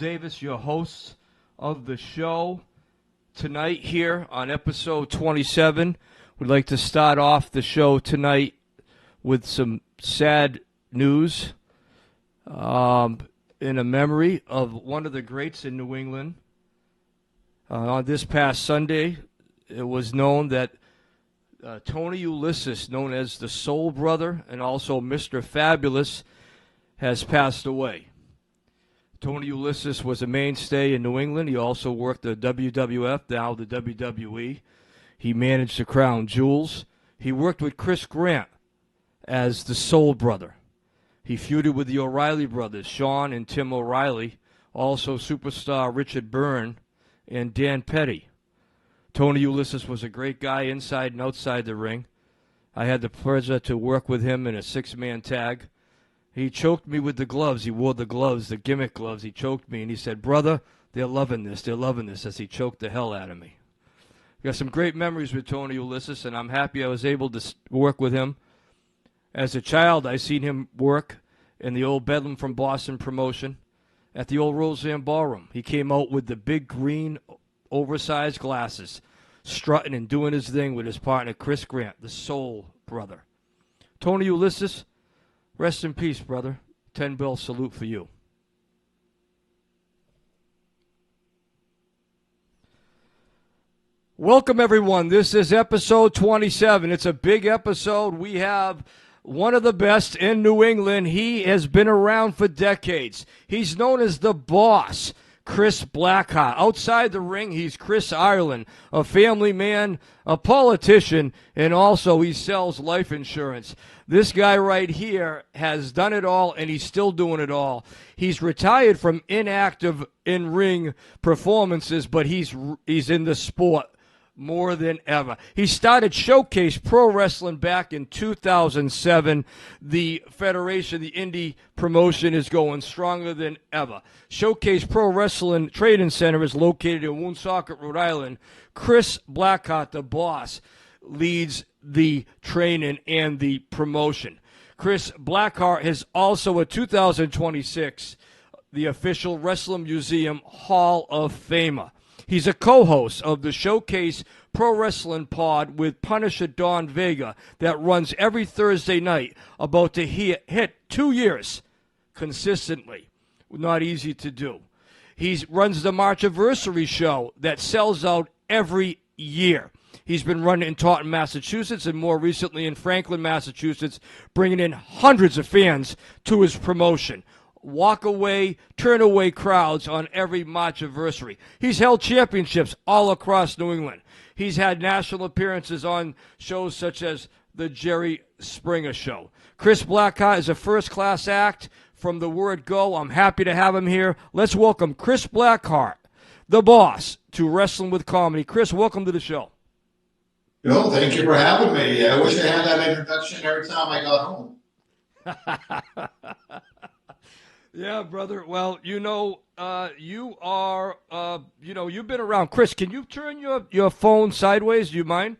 RealDealJoelDavis, your host of the show. Tonight here on episode 27, we'd like to start off the show tonight with some sad news in a memory of one of the greats in New England. On this past Sunday, it was known that Tony Ulysses, known as the Soul Brother and also Mr. Fabulous, has passed away. Tony Ulysses was a mainstay in New England. He also worked the WWF, now the WWE. He managed the Crown Jewels. He worked with Chris Grant as the Soul Brother. He feuded with the O'Reilly brothers, Sean and Tim O'Reilly, also superstar Richard Byrne and Dan Petty. Tony Ulysses was a great guy inside and outside the ring. I had the pleasure to work with him in a six-man tag. He choked me with the gloves. He wore the gloves, the gimmick gloves. He choked me, and he said, "Brother, they're loving this, as he choked the hell out of me. Got some great memories with Tony Ulysses, and I'm happy I was able to work with him. As a child, I seen him work in the old Bedlam from Boston promotion at the old Roseanne Ballroom. He came out with the big green oversized glasses, strutting and doing his thing with his partner Chris Grant, the Soul Brother. Tony Ulysses, rest in peace, brother. 10-bell salute for you. Welcome, everyone. This is episode 27. It's a big episode. We have one of the best in New England. He has been around for decades. He's known as the Boss, Chris Blackheart. Outside the ring, he's Chris Ireland, a family man, a politician, and also he sells life insurance. This guy right here has done it all, and he's still doing it all. He's retired from inactive in-ring performances, but he's in the sport more than ever. He started Showcase Pro Wrestling back in 2007. The federation, the indie promotion, is going stronger than ever. Showcase Pro Wrestling Trading Center is located in Woonsocket, Rhode Island. Chris Blackheart, the Boss, leads the training and the promotion. Chris Blackheart is also a 2026 the official Wrestling Museum Hall of Famer. He's a co-host of the Showcase Pro Wrestling Pod with Punisher Don Vega that runs every Thursday night, about to hit 2 years consistently. Not easy to do. He runs the Marchiversary show that sells out every year. He's been running in Taunton, Massachusetts, and more recently in Franklin, Massachusetts, bringing in hundreds of fans to his promotion. Walk away, turn away crowds on every Marchiversary. He's held championships all across New England. He's had national appearances on shows such as the Jerry Springer Show. Chris Blackheart is a first-class act from the word go. I'm happy to have him here. Let's welcome Chris Blackheart, the Boss, to Wrestling with Comedy. Chris, welcome to the show. Bill, thank you for having me. I wish I had that introduction every time I got home. Yeah, brother. Well, you are, you've been around. Chris, can you turn your phone sideways? Do you mind?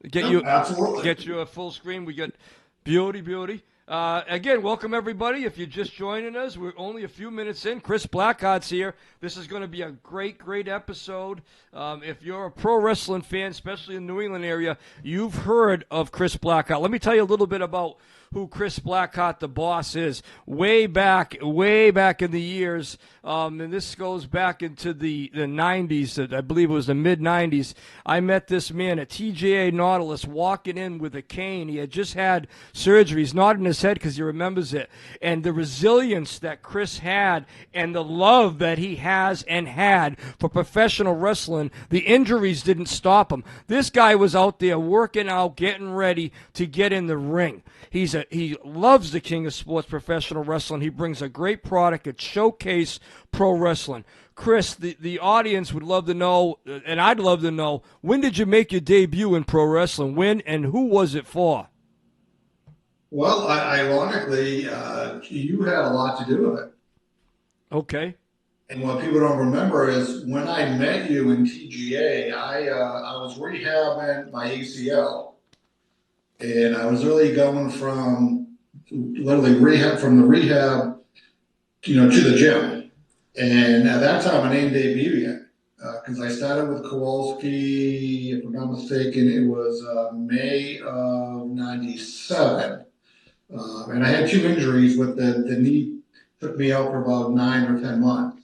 Absolutely. Get you a full screen. We get beauty. Again, welcome everybody. If you're just joining us, we're only a few minutes in. Chris Blackheart's here. This is going to be a great episode. If you're a pro wrestling fan, especially in the New England area, you've heard of Chris Blackheart. Let me tell you a little bit about who Chris Blackheart, the Boss, is. Way back in the years, and this goes back into the 90s, I believe it was the mid-90s, I met this man at TJA Nautilus walking in with a cane. He had just had surgery. He's nodding his head because he remembers it. And the resilience that Chris had and the love that he has and had for professional wrestling, the injuries didn't stop him. This guy was out there working out, getting ready to get in the ring. He loves the king of sports, professional wrestling. He brings a great product at Showcase Pro Wrestling. Chris, the audience would love to know, and I'd love to know, when did you make your debut in pro wrestling? When and who was it for? Well, ironically, you had a lot to do with it. Okay. And what people don't remember is when I met you in TGA, I was rehabbing my ACL. And I was really going from literally rehab, to the gym. And at that time, my name debuted yet. Because I started with Kowalski, if I'm not mistaken, it was May of '97. And I had 2 injuries with the knee, took me out for about 9 or 10 months.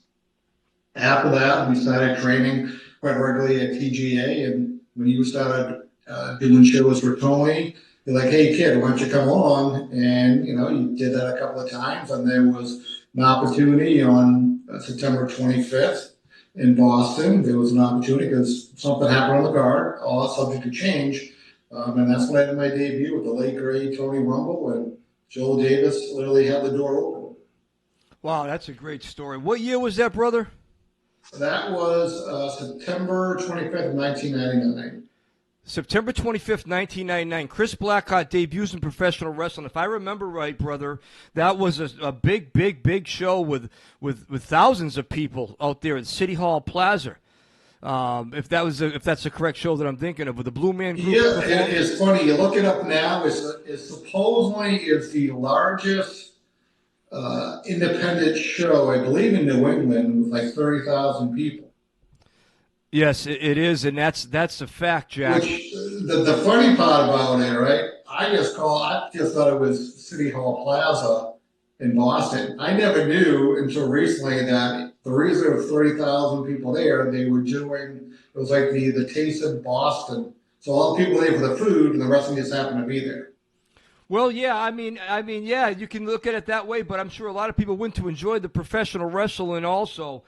After that, we started training quite regularly at TGA. And when you started doing shows for Tony, they're like, hey, kid, why don't you come along? And, you did that a couple of times. And there was an opportunity on September 25th in Boston. There was an opportunity because something happened on the card, all subject to change. And that's when I did my debut with the late great Tony Rumble, and Joel Davis literally had the door open. Wow, that's a great story. What year was that, brother? That was September 25th, 1999. September 25th, 1999. Chris Blackheart debuts in professional wrestling. If I remember right, brother, that was a big show with thousands of people out there at City Hall Plaza. If that's the correct show that I'm thinking of, with the Blue Man Group. Yeah, it's funny. You look it up now. It's supposedly the largest independent show, I believe, in New England, with like 30,000 people. Yes, it is, and that's a fact, Jack. Which the funny part about it, right? I just thought it was City Hall Plaza in Boston. I never knew until recently that the reason there was 30,000 people there, they were doing, it was like the Taste of Boston. So all the people there for the food, and the wrestling just happened to be there. Well, yeah, I mean, yeah, you can look at it that way, but I'm sure a lot of people went to enjoy the professional wrestling also,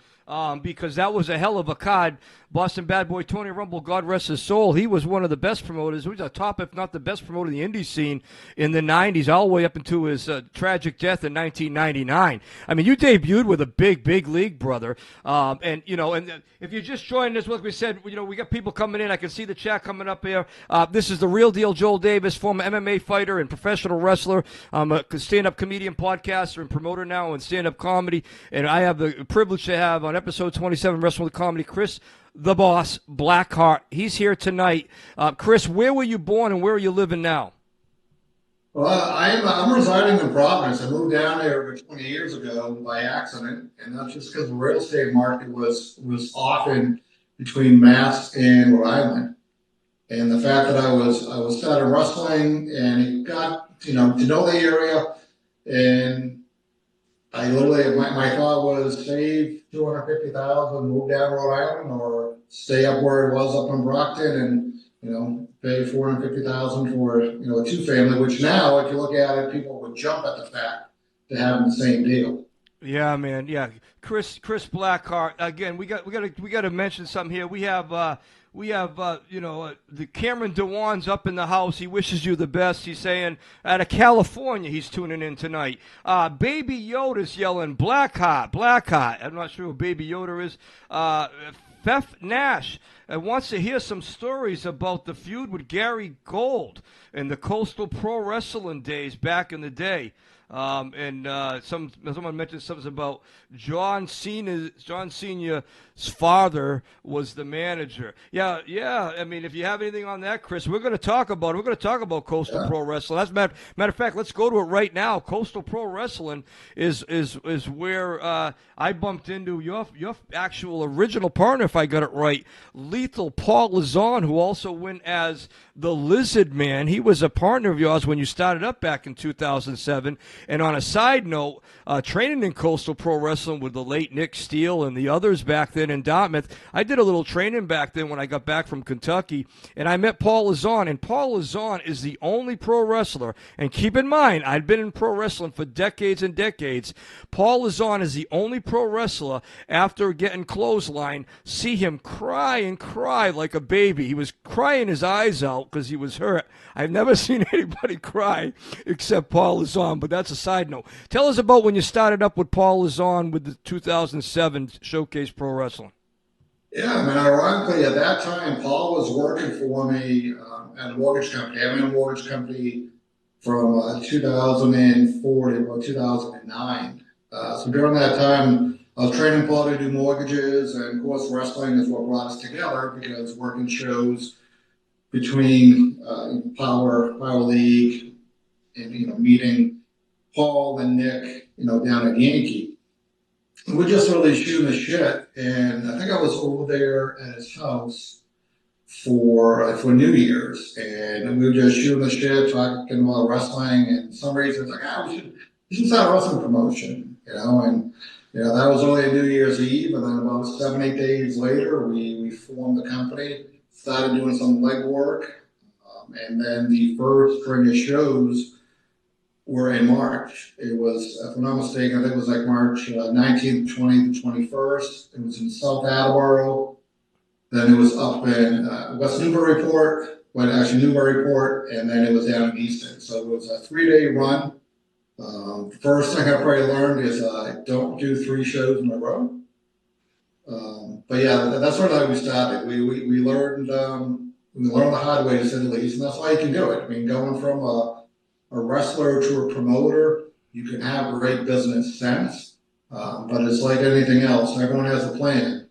because that was a hell of a card. Boston Bad Boy Tony Rumble, God rest his soul, he was one of the best promoters. He was a top, if not the best promoter in the indie scene in the 90s, all the way up into his tragic death in 1999. I mean, you debuted with a big league, brother. And if you're just joining us, like we said, we got people coming in. I can see the chat coming up here. This is the Real Deal Joel Davis, former MMA fighter and professional wrestler. I'm a stand-up comedian, podcaster, and promoter now in stand-up comedy. And I have the privilege to have on episode 27, Wrestling with Comedy, Chris the Boss Blackheart. He's here tonight. Chris, where were you born and where are you living now? Well, I'm residing in Providence. I moved down there over 20 years ago by accident, and that's just because the real estate market was often between Mass and Rhode Island. And the fact that I was started wrestling and it got to know the area, and I literally my thought was save $250,000, move down to Rhode Island, or stay up where it was up in Brockton and pay $450,000 for a 2-family. Which now, if you look at it, people would jump at the fact to have the same deal. Yeah, man. Yeah, Chris Blackheart. Again, we got to mention something here. We have the Cameron DeWan's up in the house. He wishes you the best. He's saying out of California he's tuning in tonight. Baby Yoda's yelling Blackheart. I'm not sure who Baby Yoda is. Fef Nash wants to hear some stories about the feud with Gary Gold in the Coastal Pro Wrestling days back in the day. Someone mentioned something about John Senior's father was the manager. Yeah. I mean, if you have anything on that, Chris, we're going to talk about it. We're going to talk about Coastal Pro Wrestling. As a matter of fact, let's go to it right now. Coastal Pro Wrestling is where I bumped into your actual original partner, if I got it right, Lethal Paul Lazon, who also went as the Lizard Man. He was a partner of yours when you started up back in 2007. And on a side note, training in Coastal Pro Wrestling with the late Nick Steele and the others back then in Dartmouth, I did a little training back then when I got back from Kentucky, and I met Paul Lazon. And Paul Lazon is the only pro wrestler, and keep in mind, I'd been in pro wrestling for decades and decades. Paul Lazon is the only pro wrestler, after getting clothesline, see him cry and cry like a baby. He was crying his eyes out because he was hurt. I've never seen anybody cry except Paul Lazon, but that's a side note. Tell us about when you started up with Paul Lazon with the 2007 Showcase Pro Wrestling. Yeah, I mean, ironically, at that time, Paul was working for me at a mortgage company. I've been in a mortgage company from 2004 to 2009. So during that time, I was training Paul to do mortgages, and of course, wrestling is what brought us together, because working shows between Power League and meeting Paul and Nick, down at Yankee. we just really shooting the shit. And I think I was over there at his house for New Year's, and we were just shooting the shit, talking about wrestling. And for some reason, it's like, we should start a wrestling promotion, and that was only New Year's Eve, and then about 7, 8 days later, we formed the company, started doing some legwork, and then the first string of shows were in March. It was, if I'm not mistaken, I think it was like March 19th, 20th, 21st. It was in South Attleboro. Then it was up in West Newburyport, Newburyport, and then it was down in Easton. So it was a 3-day run. First thing I probably learned is don't do 3 shows in a row. But yeah, that's sort of how we started. We learned the hard way, to say the least, and that's why you can do it. I mean, going from a wrestler to a promoter, you can have great business sense, but it's like anything else. Everyone has a plan.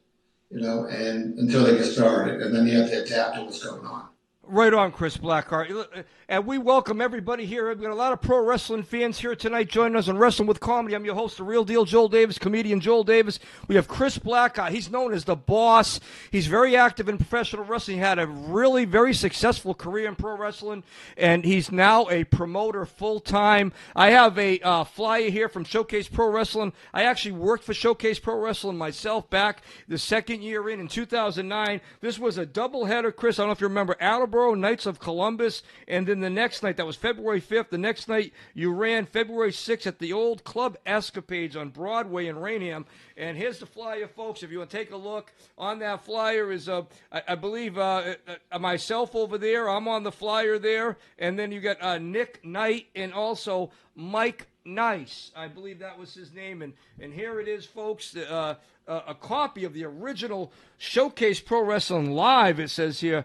And until they get started, and then you have to adapt to what's going on. Right on, Chris Blackheart. And we welcome everybody here. We've got a lot of pro wrestling fans here tonight joining us on Wrestling with Comedy. I'm your host, the Real Deal Joel Davis, comedian Joel Davis. We have Chris Blackheart. He's known as the Boss. He's very active in professional wrestling. He had a really very successful career in pro wrestling, and he's now a promoter full-time. I have a flyer here from Showcase Pro Wrestling. I actually worked for Showcase Pro Wrestling myself back the second year in 2009. This was a doubleheader, Chris. I don't know if you remember, Attleboro, Knights of Columbus, and then the next night, that was February 5th. The next night, you ran February 6th at the old Club Escapades on Broadway in Rainham. And here's the flyer, folks. If you want to take a look, on that flyer is, I believe, myself over there. I'm on the flyer there. And then you got Nick Knight and also Mike Nice. I believe that was his name. And here it is, folks. A copy of the original Showcase Pro Wrestling Live, it says here.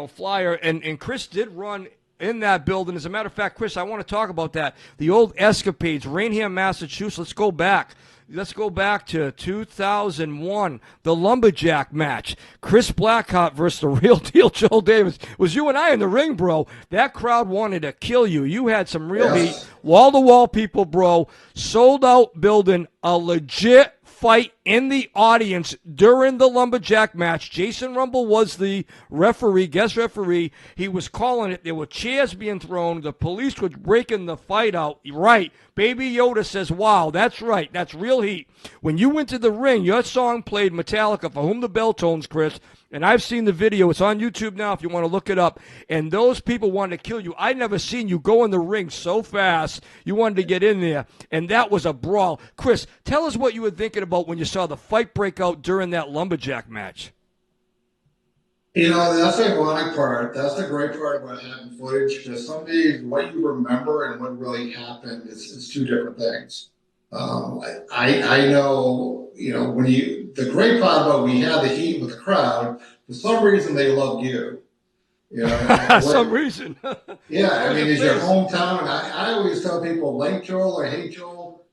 Flyer, and Chris did run in that building. As a matter of fact, Chris, I want to talk about that. The old Escapades, Rainham, Massachusetts. Let's go back. Let's go back to 2001, the Lumberjack match. Chris Blackheart versus the Real Deal Joel Davis. It was you and I in the ring, bro. That crowd wanted to kill you. You had some real heat. Wall-to-wall people, bro. Sold out building, a legit fight in the audience during the Lumberjack match. Jason Rumble was the referee, guest referee. He was calling it. There were chairs being thrown. The police were breaking the fight out. Right. Baby Yoda says, wow, that's right. That's real heat. When you went to the ring, your song played Metallica, For Whom the Bell Tolls, Chris. And I've seen the video. It's on YouTube now if you want to look it up. And those people wanted to kill you. I'd never seen you go in the ring so fast. You wanted to get in there. And that was a brawl. Chris, tell us what you were thinking about when you saw the fight break out during that Lumberjack match. That's the ironic part. That's the great part about having footage, because some days what you remember and what really happened is 2 different things. I know, the great part about we had the heat with the crowd, for some reason they loved you. Some reason. Yeah, I mean, it's your hometown. I always tell people, like Joel or hate Joel,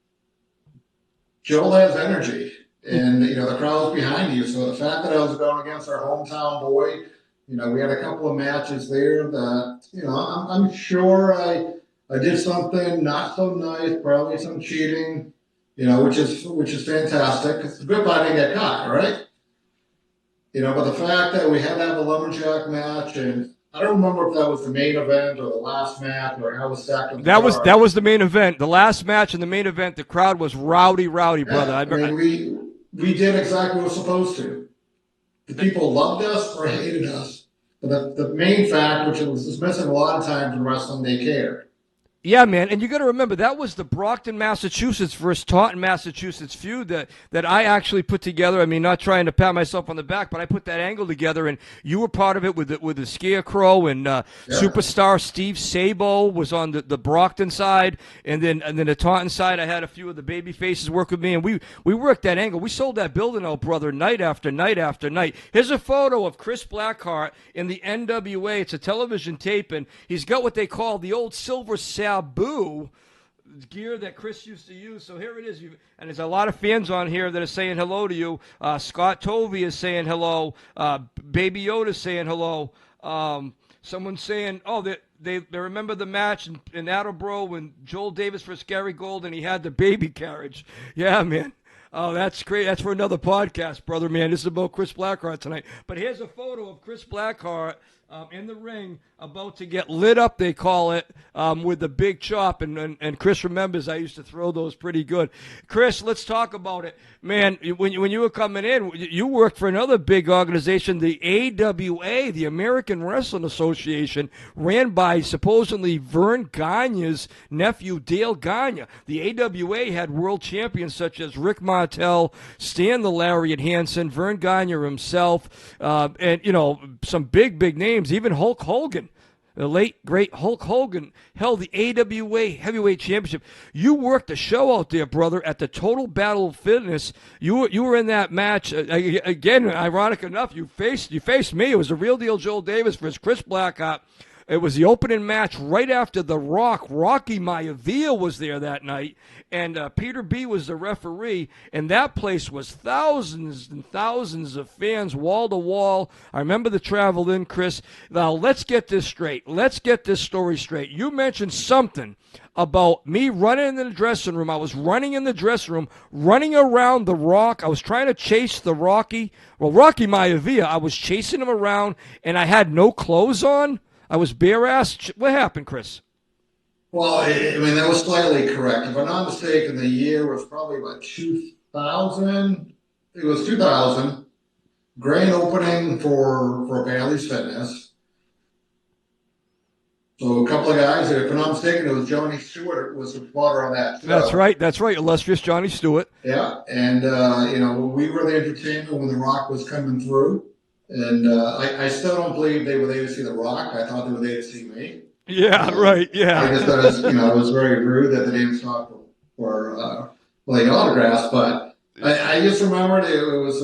Joel has energy. And, the crowd's behind you. So the fact that I was going against our hometown boy, we had a couple of matches there that, I'm sure I did something not so nice, probably some cheating, which is fantastic. It's a good part I didn't get caught, right? But the fact that we had to have a Lumberjack match, and I don't remember if that was the main event or the last match or how it was stacked up. That was the main event. The last match and the main event, the crowd was rowdy, brother. Yeah, we did exactly what we were supposed to. The people loved us or hated us. But the main fact, which was missing a lot of times in wrestling, they cared. Yeah, man, and you got to remember, that was the Brockton, Massachusetts versus Taunton, Massachusetts feud that I actually put together. I mean, not trying to pat myself on the back, but I put that angle together, and you were part of it with the Scarecrow, and superstar Steve Sabo was on the Brockton side, and then the Taunton side, I had a few of the baby faces work with me, and we worked that angle. We sold that building out, brother, night after night after night. Here's a photo of Chris Blackheart in the NWA. It's a television tape, and he's got what they call the old silver Sabu gear that Chris used to use. So here it is. And there's a lot of fans on here that are saying hello to you. Scott Tovey is saying hello. Baby Yoda is saying hello. Someone's saying, they remember the match in Attleboro when Joel Davis versus Gary Gold and he had the baby carriage. Yeah, man. Oh, that's great. That's for another podcast, brother, man. This is about Chris Blackheart tonight. But here's a photo of Chris Blackheart in the ring, about to get lit up, they call it, with the big chop. And Chris remembers I used to throw those pretty good. Chris, let's talk about it. Man, when you were coming in, you worked for another big organization, the AWA, the American Wrestling Association, ran by supposedly Vern Gagne's nephew, Dale Gagne. The AWA had world champions such as Rick Martel, Stan the Lariat Hansen, Vern Gagne himself, and, some big names, even Hulk Hogan. The late, great Hulk Hogan held the AWA Heavyweight Championship. You worked the show out there, brother, at the Total Battle of Fitness. You were in that match. Again, ironic enough, you faced me. It was the Real Deal Joel Davis versus Chris Blackheart. It was the opening match right after The Rock. Rocky Maivia was there that night, and Peter B. was the referee, and that place was thousands and thousands of fans, wall to wall. I remember the travel in, Chris. Now, let's get this straight. Let's get this story straight. You mentioned something about me running in the dressing room. I was running in the dressing room, running around The Rock. I was trying to chase Rocky Maivia. I was chasing him around, and I had no clothes on. I was bare-assed. What happened, Chris? Well, that was slightly correct. If I'm not mistaken, the year was probably about 2000. It was 2000. Grand opening for Bailey's Fitness. So a couple of guys, if I'm not mistaken, it was Johnny Stewart was the promoter on that show. That's right. Illustrious Johnny Stewart. Yeah, and, we were the entertainment when The Rock was coming through. And I still don't believe they were there to see The Rock. I thought they were there to see me. Yeah, right. Yeah. I just thought it was very rude that they didn't stop for playing autographs. But I just remembered it was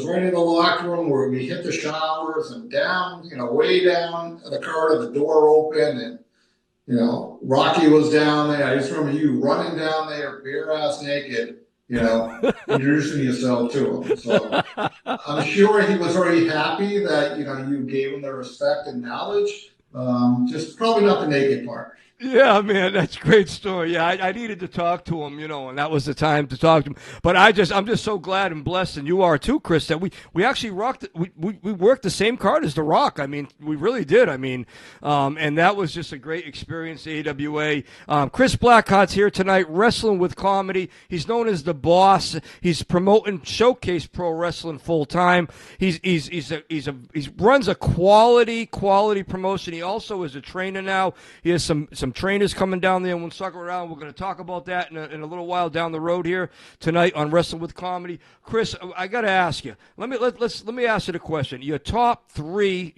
right in the locker room where we hit the showers and down, way down the corridor, the door open, and Rocky was down there. I just remember you running down there, bare ass naked. Introducing yourself to him. So I'm sure he was very happy that, you gave him the respect and knowledge. Just probably not the naked part. Yeah, man, that's a great story. Yeah, I needed to talk to him, and that was the time to talk to him. But I'm just so glad and blessed, and you are too, Chris, that we actually we worked the same card as The Rock. I mean, we really did. I mean, and that was just a great experience, AWA. Chris Blackheart's here tonight, wrestling with comedy. He's known as the boss. He's promoting Showcase Pro Wrestling full time. He runs a quality promotion. He also is a trainer now. He has some trainers coming down there, and we'll suck around. We're going to talk about that in a little while down the road here tonight on Wrestling with Comedy. Chris, I got to ask you. Let me ask you the question. Your top three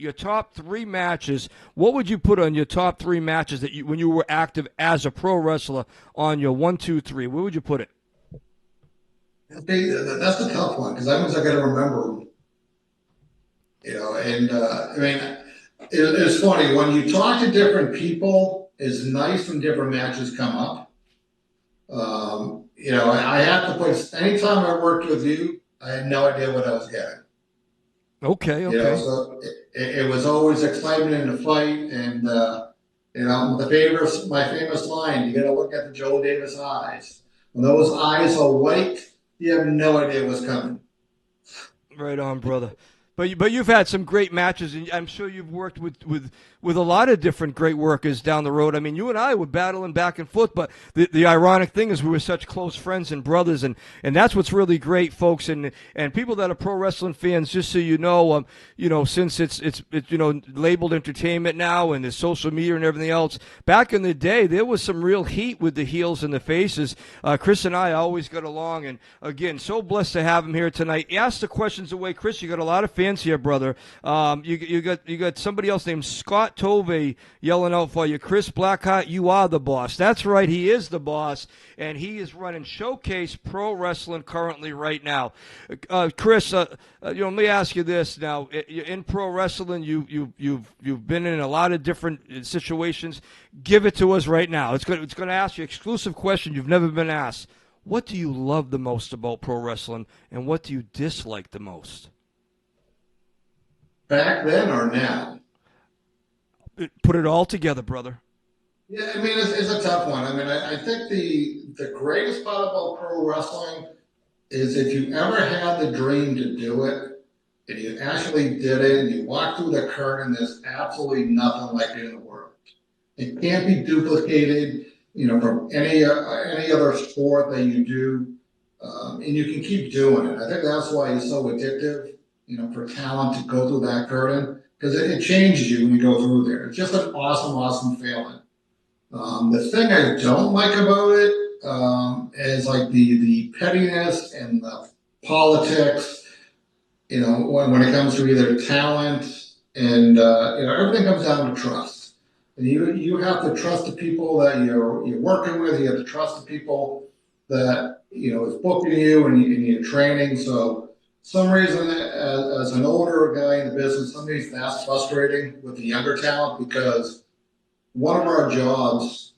matches. What would you put on your top three matches that when you were active as a pro wrestler on your 1, 2, 3? Where would you put it? That's a tough one because I got to remember them. It's funny when you talk to different people. It's nice when different matches come up. I have to put, anytime I worked with you, I had no idea what I was getting. Okay. So it was always excitement in the fight. And, my famous line, you got to look at the Joe Davis eyes. When those eyes are white, you have no idea what's coming. Right on, brother. But you've had some great matches, and I'm sure you've worked with a lot of different great workers down the road. I mean, you and I were battling back and forth, but the ironic thing is we were such close friends and brothers, and that's what's really great, folks, and people that are pro wrestling fans. Just so you know, since it's labeled entertainment now, and there's social media and everything else. Back in the day, there was some real heat with the heels and the faces. Chris and I always got along, and again, so blessed to have him here tonight. Ask the questions away, Chris. You got a lot of fans here, brother. You got somebody else named Scott Tovey yelling out for you. Chris Blackheart, you are the boss. That's right, he is the boss, and he is running Showcase Pro Wrestling currently right now. Chris, let me ask you this now. In pro wrestling, you've been in a lot of different situations. Give it to us right now. It's going to ask you an exclusive question you've never been asked. What do you love the most about pro wrestling, and what do you dislike the most? Back then or now? Put it all together, brother. Yeah, it's a tough one. I think the greatest part about pro wrestling is if you ever had the dream to do it and you actually did it and you walk through the curtain, there's absolutely nothing like it in the world. It can't be duplicated, from any other sport that you do, and you can keep doing it. I think that's why it's so addictive, for talent to go through that curtain, because it changes you when you go through there. It's just an awesome, awesome feeling. The thing I don't like about it is like the pettiness and the politics. When it comes to either talent and everything comes down to trust. And you have to trust the people that you're working with. You have to trust the people that is booking you and you're training. So some reason, as an older guy in the business, some days that's frustrating with the younger talent, because one of our jobs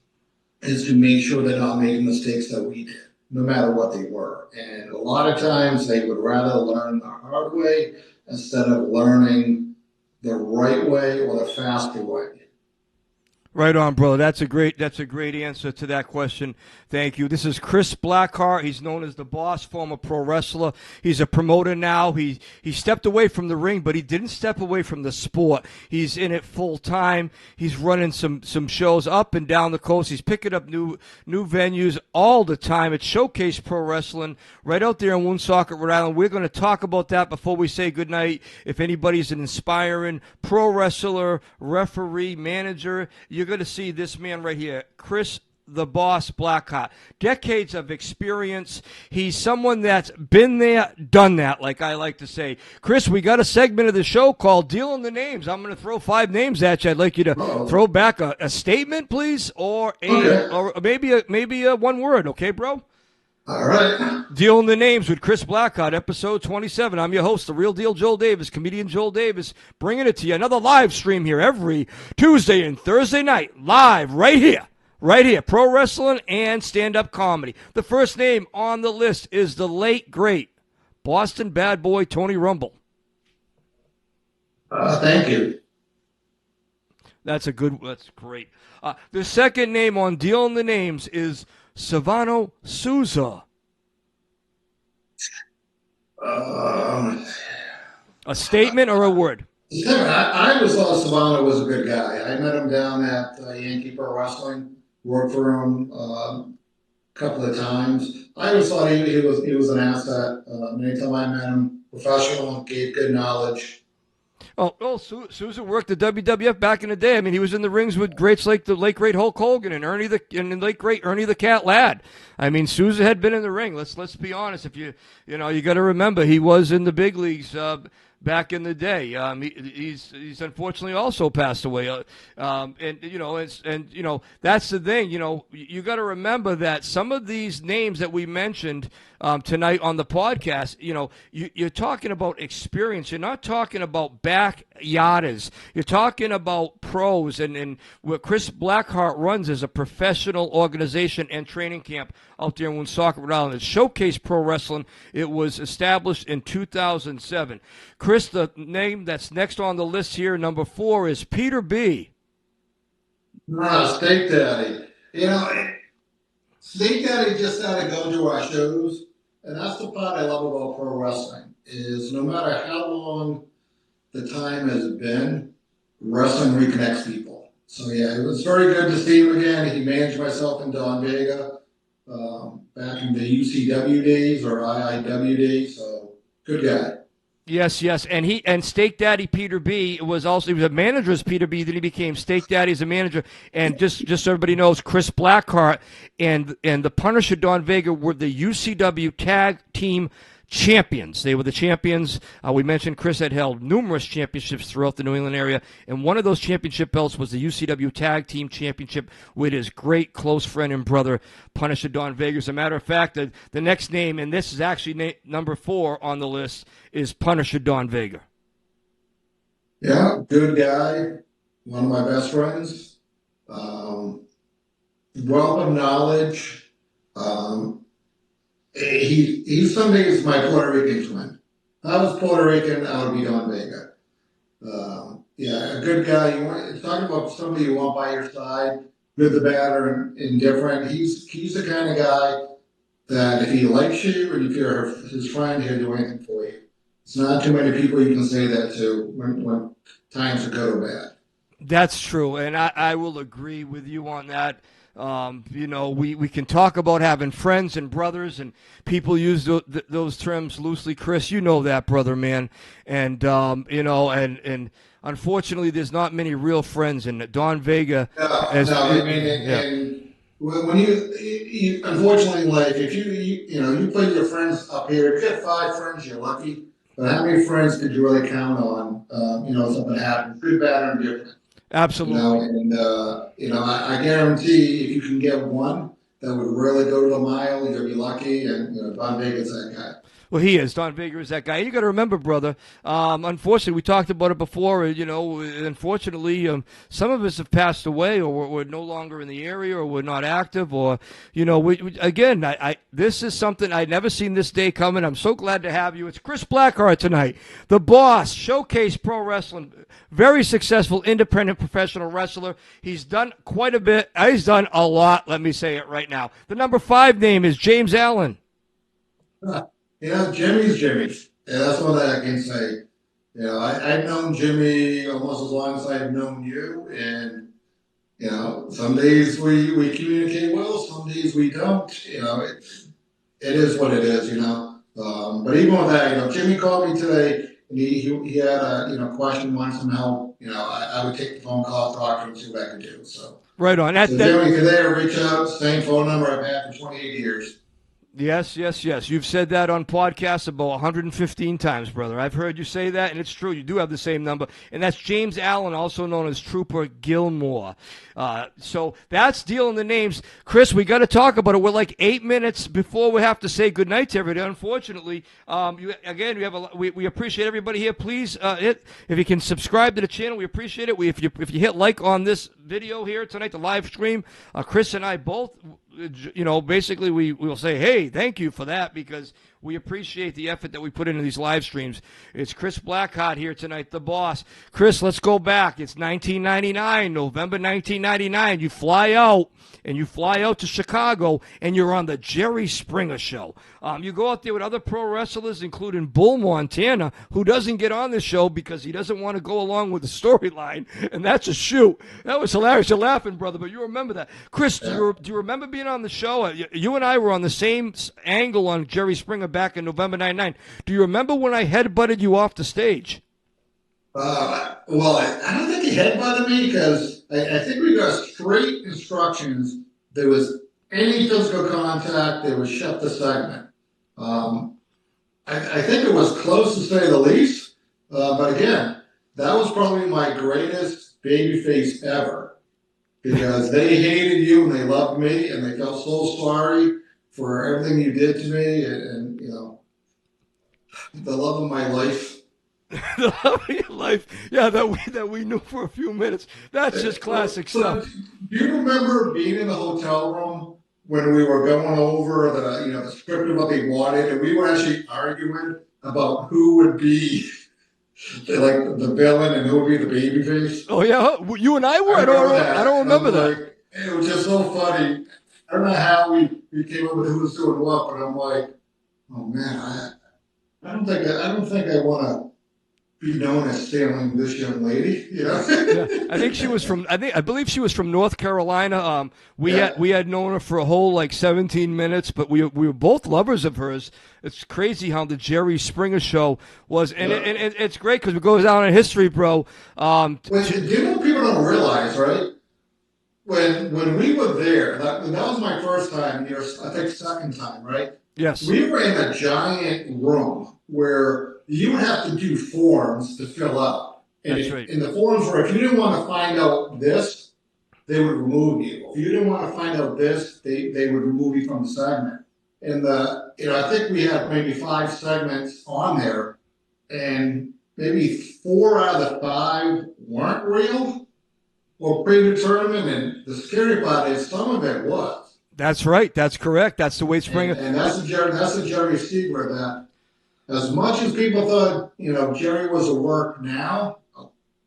is to make sure they're not making mistakes that we did, no matter what they were. And a lot of times they would rather learn the hard way instead of learning the right way or the faster way. Right on, brother. That's a great answer to that question. Thank you. This is Chris Blackheart. He's known as the Boss, former pro wrestler. He's a promoter now. He stepped away from the ring, but he didn't step away from the sport. He's in it full time. He's running some shows up and down the coast. He's picking up new venues all the time. It's Showcase Pro Wrestling right out there in Woonsocket, Rhode Island. We're going to talk about that before we say goodnight. If anybody's an inspiring pro wrestler, referee, manager, you're going to see this man right here, Chris the Boss Blackheart. Decades of experience. He's someone that's been there, done that, like I like to say. Chris, we got a segment of the show called Dealing the Names. I'm going to throw 5 names at you. I'd like you to throw back a statement, please, or maybe a one word. Okay, bro? All right. Dealing the Names with Chris Blackheart, episode 27. I'm your host, the Real Deal Joel Davis, comedian Joel Davis, bringing it to you. Another live stream here every Tuesday and Thursday night, live right here, pro wrestling and stand-up comedy. The first name on the list is the late, great Boston bad boy Tony Rumble. Thank you. That's great. The second name on Dealing the Names is Silvano Souza. A statement or a word? I always thought Silvano was a good guy. I met him down at Yankee Pro Wrestling. Worked for him a couple of times. I always thought he was an asset. Anytime I met him, professional, gave good knowledge. Souza worked at WWF back in the day. I mean, he was in the rings with greats like the late great Hulk Hogan and the late great Ernie the Cat Ladd. I mean, Souza had been in the ring. Let's be honest. If you got to remember, he was in the big leagues back in the day. He's unfortunately also passed away. That's the thing. You got to remember that some of these names that we mentioned tonight on the podcast, you're talking about experience. You're not talking about backyarders. You're talking about pros, and what Chris Blackheart runs is a professional organization and training camp out there in Woonsocket, Rhode Island. It's Showcase Pro Wrestling. It was established in 2007. Chris, the name that's next on the list here, number 4, is Peter B. Steak Daddy. Steak Daddy just started going to our shows, and that's the part I love about pro wrestling, is no matter how long the time has been, wrestling reconnects people. So yeah, it was very good to see him again. He managed myself and Don Vega back in the UCW days or IIW days, so good guy. Yes, and Steak Daddy Peter B he was a manager as Peter B. Then he became Steak Daddy as a manager. And just so everybody knows, Chris Blackheart and the Punisher Don Vega were the UCW Tag Team Champions. They were the champions. We mentioned Chris had held numerous championships throughout the New England area, and one of those championship belts was the UCW Tag Team Championship with his great close friend and brother, Punisher Don Vega. As a matter of fact, the next name, and this is actually number 4 on the list, is Punisher Don Vega. Yeah, good guy. One of my best friends. Wealth of knowledge. He's somebody who's my Puerto Rican twin. If I was Puerto Rican, I would be Don Vega. A good guy. Talking about somebody you want by your side, good, the bad, or indifferent. He's the kind of guy that if he likes you and if you're his friend, he'll do anything for you. It's not too many people you can say that to when times are good or bad. That's true, and I will agree with you on that. We can talk about having friends and brothers, and people use those terms loosely. Chris, you know that, brother, man. And, and unfortunately, there's not many real friends, and Don Vega. And when you unfortunately, like if you put your friends up here, if you get 5 friends, you're lucky. But how many friends could you really count on? Something happens, good, bad, or indifferent. Absolutely. I guarantee if you can get one that would really go to the mile, you'll be lucky. And Don Vega's that guy. Well, he is. Don Vega is that guy. You got to remember, brother. Unfortunately, we talked about it before. Unfortunately, some of us have passed away, or we're no longer in the area, or we're not active, or this is something I'd never seen this day coming. I'm so glad to have you. It's Chris Blackheart tonight, the boss, Showcase Pro Wrestling, very successful independent professional wrestler. He's done quite a bit. He's done a lot. Let me say it right now. The number 5 name is James Allen. Jimmy's Jimmy. And that's what I can say. I've known Jimmy almost as long as I've known you. And, some days we communicate well, some days we don't. It is what it is, But even with that, Jimmy called me today, and he had a question, wanted some help. I would take the phone call, talk to him, see what I could do. So right on. Jimmy, if you're there, reach out. Same phone number I've had for 28 years. Yes. You've said that on podcasts about 115 times, brother. I've heard you say that, and it's true. You do have the same number, and that's James Allen, also known as Trooper Gilmore. So that's dealing the names. Chris, we got to talk about it. We're like 8 minutes before we have to say goodnight to everybody. Unfortunately, we appreciate everybody here. Please, if you can subscribe to the channel, we appreciate it. If you hit like on this video here tonight, the live stream, Chris and I both, basically we will say, hey, thank you for that, because we appreciate the effort that we put into these live streams. It's Chris Blackheart here tonight, the boss. Chris, let's go back. It's 1999, November 1999. You fly out to Chicago, and you're on the Jerry Springer Show. You go out there with other pro wrestlers, including Bull Montana, who doesn't get on the show because he doesn't want to go along with the storyline, and that's a shoot. That was hilarious. You're laughing, brother, but you remember that. Chris, do you remember being on the show? You and I were on the same angle on Jerry Springer back in November 99. Do you remember when I headbutted you off the stage? I don't think he headbutted me, because I think we got straight instructions. There was any physical contact, they would shut the segment. I think it was close, to say the least. But again, that was probably my greatest babyface ever, because they hated you and they loved me, and they felt so sorry for everything you did to me, and the love of my life. The love of your life, yeah, that we knew for a few minutes. That's just classic stuff. Do you remember being in the hotel room when we were going over the script of what they wanted, and we were actually arguing about who would be the villain and who would be the babyface? Oh yeah, you and I were. I don't remember that. It was just so funny. I don't know how we came up with who was doing what, but I'm like, oh man, I don't think I want to be known as sailing this young lady, Yeah, I think she was from. I believe she was from North Carolina. We had known her for a whole 17 minutes, but we were both lovers of hers. It's crazy how the Jerry Springer Show was, and it's great because it goes down in history, bro. Do you know what people don't realize, right? When we were there, that was my first time. I think second time, right? Yes. We were in a giant room where you would have to do forms to fill out. And That's right. And the forms were, if you didn't want to find out this, they would remove you. If you didn't want to find out this, they would remove you from the segment. And I think we had maybe 5 segments on there, and maybe 4 out of the 5 weren't real or predetermined. And the scary part is some of it was. That's right. That's correct. That's the way Springer. And that's the Jerry secret, that as much as people thought, Jerry was a work now,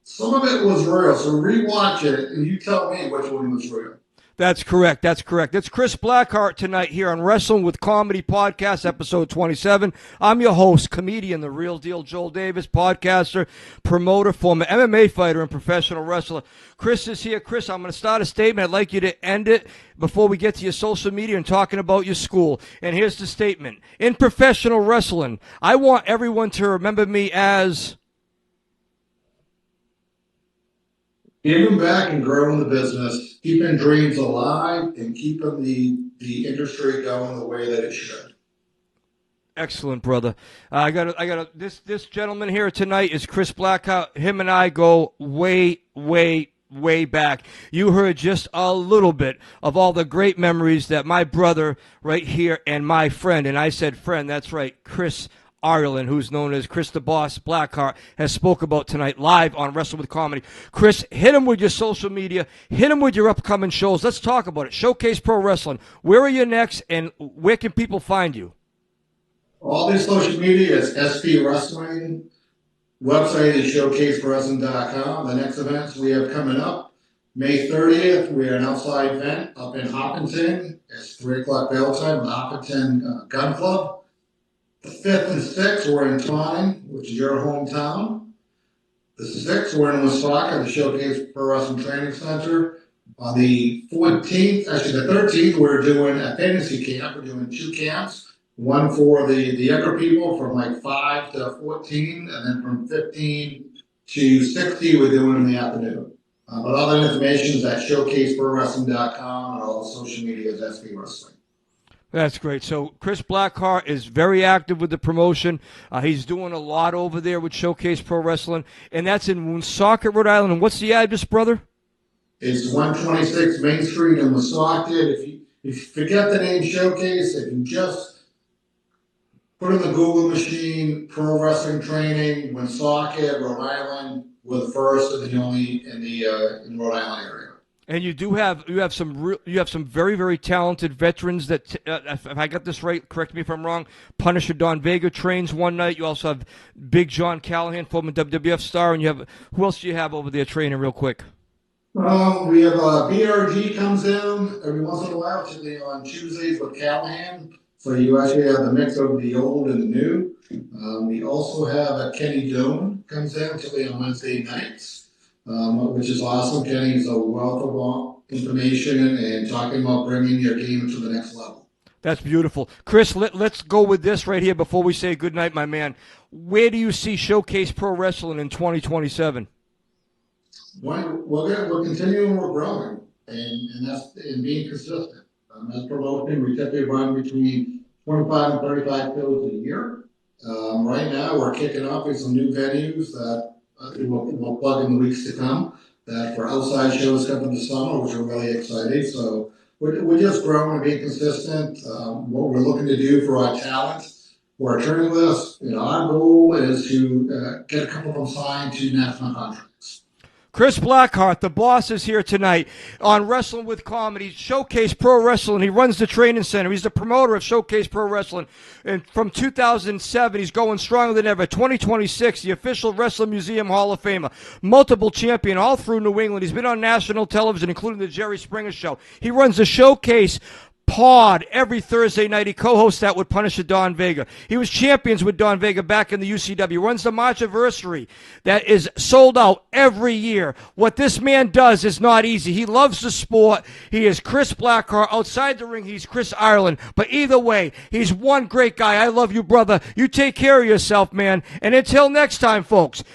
some of it was real. So rewatch it and you tell me which one was real. That's correct. That's correct. It's Chris Blackheart tonight here on Wrestling with Comedy Podcast, episode 27. I'm your host, comedian, the Real Deal Joel Davis, podcaster, promoter, former MMA fighter, and professional wrestler. Chris is here. Chris, I'm going to start a statement. I'd like you to end it before we get to your social media and talking about your school. And here's the statement. In professional wrestling, I want everyone to remember me as... Giving back and growing the business, keeping dreams alive, and keeping the industry going the way that it should. Excellent, brother. This gentleman here tonight is Chris Blackheart. Him and I go way back. You heard just a little bit of all the great memories that my brother right here and my friend, and I said friend, that's right, Chris Ireland, who's known as Chris the Boss Blackheart, has spoke about tonight live on Wrestle with Comedy. Chris, hit him with your social media. Hit him with your upcoming shows. Let's talk about it. Showcase Pro Wrestling. Where are you next, and where can people find you? All these social media is SP Wrestling. Website is showcaseprowrestling.com. The next events we have coming up, May 30th, we are an outside event up in Hopkinton. It's 3 o'clock bell time, the Hopkinton Gun Club. The 5th and 6th, we're in Taunton, which is your hometown. The 6th, we're in Woonsocket, the Showcase Pro Wrestling Training Center. On the 14th, actually the 13th, we're doing a fantasy camp. We're doing 2 camps. One for the younger people from like 5 to 14, and then from 15 to 60, we're doing in the afternoon. But all that information is at showcaseprowrestling.com, and all the social media is SP Wrestling. That's great. So Chris Blackheart is very active with the promotion. He's doing a lot over there with Showcase Pro Wrestling, and that's in Woonsocket, Rhode Island. And what's the address, brother? It's 126 Main Street in Woonsocket. If you forget the name Showcase, if you just put in the Google machine, Pro Wrestling Training, Woonsocket, Rhode Island, we're the first and the only in the Rhode Island area. And you have some very, very talented veterans that if I got this right, correct me if I'm wrong. Punisher Don Vega trains one night. You also have Big John Callahan, former WWF star, and you have who else do you have over there training real quick? We have BRG comes in every once in a while, particularly on Tuesdays with Callahan. So you actually have the mix of the old and the new. We also have Kenny Doan comes in, particularly on Wednesday nights. Which is awesome. Kenny is a wealth of information and talking about bringing your game to the next level. That's beautiful. Chris, let's go with this right here before we say goodnight, my man. Where do you see Showcase Pro Wrestling in 2027? We're continuing, we're growing, and that's being consistent. As promotion, we typically run between 25 and 35 shows a year. Right now, we're kicking off with some new venues that we'll plug in the weeks to come, that for outside shows coming this summer, which are really exciting. So we're just growing and being consistent. What we're looking to do for our talent, who are training with us, our goal is to get a couple of them signed to national contracts. Chris Blackheart, the boss, is here tonight on Wrestling with Comedy, Showcase Pro Wrestling. He runs the training center. He's the promoter of Showcase Pro Wrestling. And from 2007, he's going stronger than ever. 2026, the official Wrestling Museum Hall of Famer. Multiple champion all through New England. He's been on national television, including the Jerry Springer Show. He runs the Showcase Pod every Thursday night. He co-hosts that with Punisher Don Vega. He was champions with Don Vega back in the UCW. Runs the Marchiversary that is sold out every year. What this man does is not easy. He loves the sport. He is Chris Blackheart. Outside the ring, he's Chris Ireland. But either way, he's one great guy. I love you, brother. You take care of yourself, man. And until next time, folks,